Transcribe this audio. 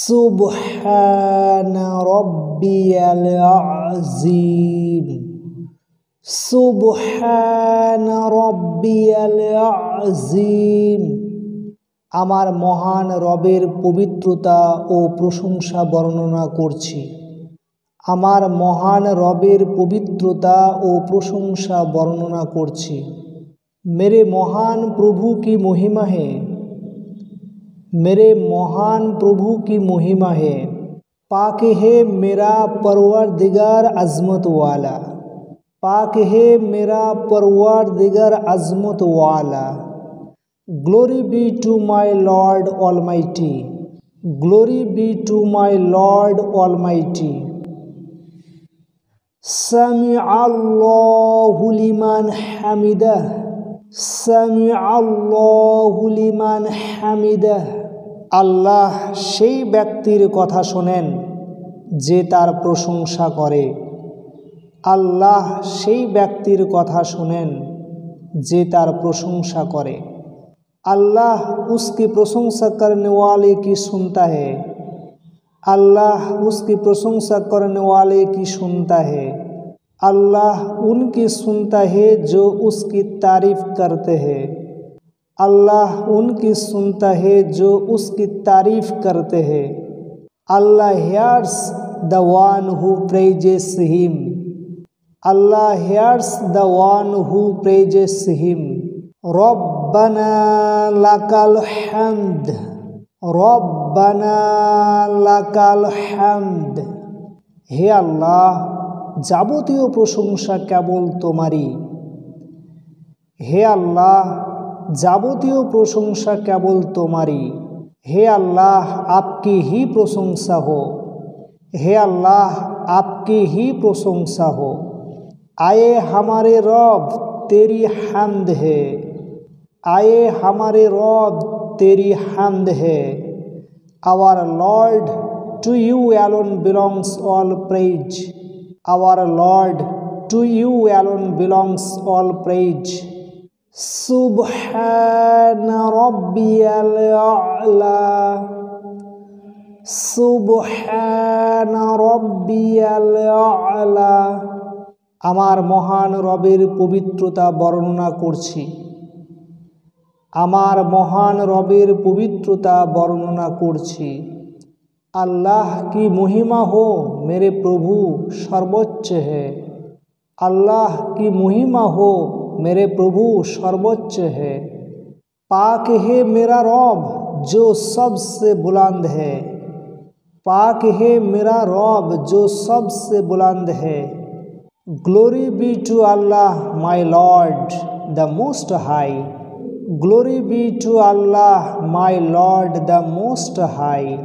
সুবহানা রব্বিয়াল আযীম। সুবহানা রব্বিয়াল আযীম। আমার মহান রবের পবিত্রতা ও প্রশংসা বর্ণনা করছি। আমার মহান রবের পবিত্রতা ও প্রশংসা বর্ণনা করছি। मेरे महान प्रभु की महिमा है, मेरे महान प्रभु की महिमा है। पाक है मेरा परवरदिगार अज़मत वाला, पाक है मेरा परवरदिगार अज़मत वाला। Glory be to my Lord almighty, glory be to my Lord almighty. समिअल्लाहु लिमन हमिदह, समिअल्लाहु लिमन हमिदह। আল্লাহ সেই ব্যক্তির কথা শোনেন যে তার প্রশংসা করে। আল্লাহ সেই ব্যক্তির কথা শোনেন যে তার প্রশংসা করে। अल्लाह उसकी प्रशंसा करने वाले की सुनता है, अल्लाह उसकी प्रशंसा करने वाले की सुनता है। अल्लाह उनकी सुनता है जो उसकी तारीफ करते हैं, अल्लाह उनकी सुनता है जो उसकी तारीफ करते हैं। अल्लाह hears the one who praises him, Allah hears the one who praises him। रब्बना लकल हम्द, रब्बना लकल हम्द। हे अल्लाह যাবতীয় প্রশংসা কেবল তোমারই, হে আল্লাহ যাবতীয় প্রশংসা কেবল তোমারই। हे अल्लाह आपकी ही प्रशंसा हो, हे अल्लाह आपकी ही प्रशंसा हो। आए हमारे रब तेरी हम्द है, आए हमारे रब तेरी हम्द है। Our Lord, to you alone belongs all praise, our Lord, to you alone belongs all praise। सुबहाना रब्बियल आला, सुबहाना रब्बियल आला। আমার মহান রবের পবিত্রতা বর্ণনা করছি, আমার মহান রবের পবিত্রতা বর্ণনা করছি। আল্লাহ की महिमा हो मेरे प्रभु सर्वोच्च है, अल्लाह की महिमा हो मेरे प्रभु सर्वोच्च है। पाक है मेरा रब जो सबसे बुलंद है, पाक है मेरा रब जो सबसे बुलंद है। Glory be to Allah my Lord the most high, glory be to Allah my Lord the most high.